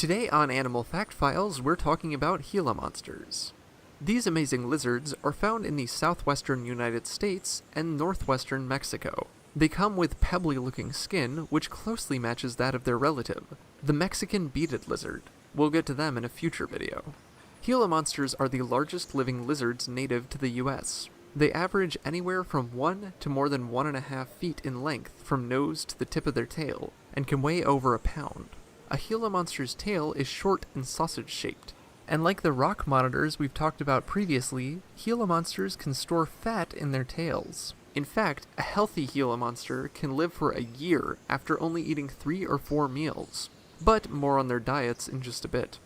Today on Animal Fact Files, we're talking about Gila monsters. These amazing lizards are found in the southwestern United States and northwestern Mexico. They come with pebbly-looking skin, which closely matches that of their relative, the Mexican beaded lizard. We'll get to them in a future video. Gila monsters are the largest living lizards native to the US. They average anywhere from 1 to more than 1.5 feet in length from nose to the tip of their tail, and can weigh over a pound. A Gila monster's tail is short and sausage-shaped, and like the rock monitors we've talked about previously, Gila monsters can store fat in their tails. In fact, a healthy Gila monster can live for a year after only eating 3 or 4 meals. But more on their diets in just a bit.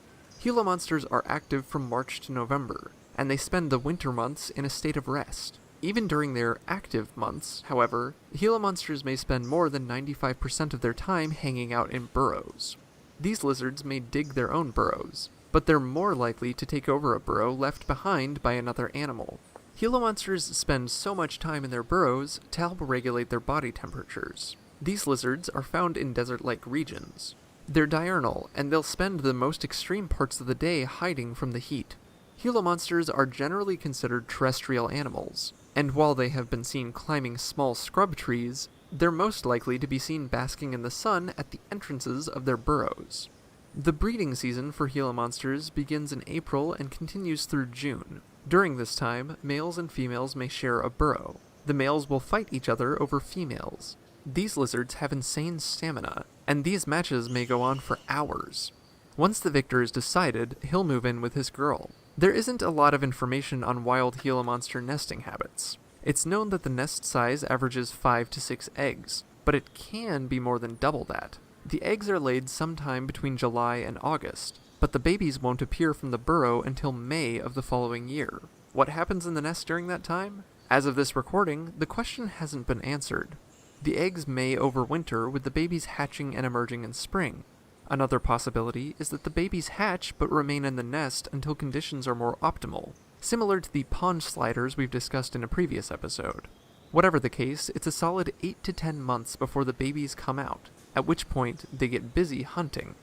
Gila monsters are active from March to November, and they spend the winter months in a state of rest. Even during their active months, however, Gila monsters may spend more than 95% of their time hanging out in burrows. These lizards may dig their own burrows, but they're more likely to take over a burrow left behind by another animal. Gila monsters spend so much time in their burrows to help regulate their body temperatures. These lizards are found in desert-like regions. They're diurnal, and they'll spend the most extreme parts of the day hiding from the heat. Gila monsters are generally considered terrestrial animals, and while they have been seen climbing small scrub trees, they're most likely to be seen basking in the sun at the entrances of their burrows. The breeding season for Gila monsters begins in April and continues through June. During this time, males and females may share a burrow. The males will fight each other over females. These lizards have insane stamina, and these matches may go on for hours. Once the victor is decided, he'll move in with his girl. There isn't a lot of information on wild Gila monster nesting habits. It's known that the nest size averages 5 to 6 eggs, but it can be more than double that. The eggs are laid sometime between July and August, but the babies won't appear from the burrow until May of the following year. What happens in the nest during that time? As of this recording, the question hasn't been answered. The eggs may overwinter, with the babies hatching and emerging in spring. Another possibility is that the babies hatch but remain in the nest until conditions are more optimal, similar to the pond sliders we've discussed in a previous episode. Whatever the case, it's a solid 8 to 10 months before the babies come out, at which point they get busy hunting.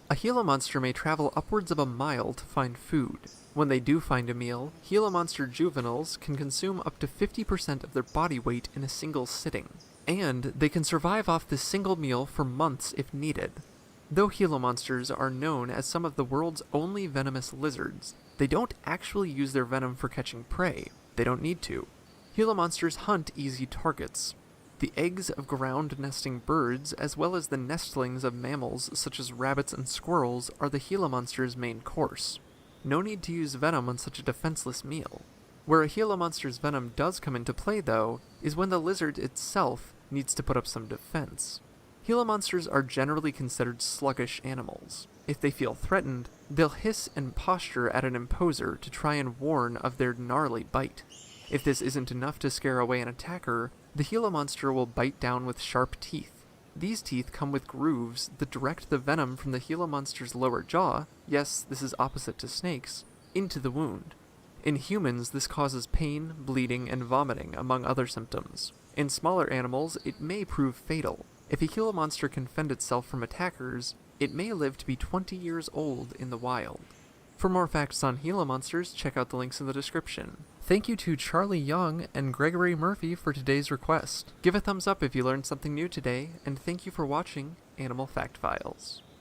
A Gila monster may travel upwards of a mile to find food. When they do find a meal, Gila monster juveniles can consume up to 50% of their body weight in a single sitting, and they can survive off this single meal for months if needed. Though Gila monsters are known as some of the world's only venomous lizards, they don't actually use their venom for catching prey. They don't need to. Gila monsters hunt easy targets. The eggs of ground-nesting birds, as well as the nestlings of mammals such as rabbits and squirrels, are the Gila monster's main course. No need to use venom on such a defenseless meal. Where a Gila monster's venom does come into play, though, is when the lizard itself needs to put up some defense. Gila monsters are generally considered sluggish animals. If they feel threatened, they'll hiss and posture at an imposer to try and warn of their gnarly bite. If this isn't enough to scare away an attacker, the Gila monster will bite down with sharp teeth. These teeth come with grooves that direct the venom from the Gila monster's lower jaw, yes, this is opposite to snakes, into the wound. In humans, this causes pain, bleeding, and vomiting, among other symptoms. In smaller animals, it may prove fatal. If a Gila monster can fend itself from attackers, it may live to be 20 years old in the wild. For more facts on Gila monsters, check out the links in the description. Thank you to Charlie Young and Gregory Murphy for today's request. Give a thumbs up if you learned something new today, and thank you for watching Animal Fact Files.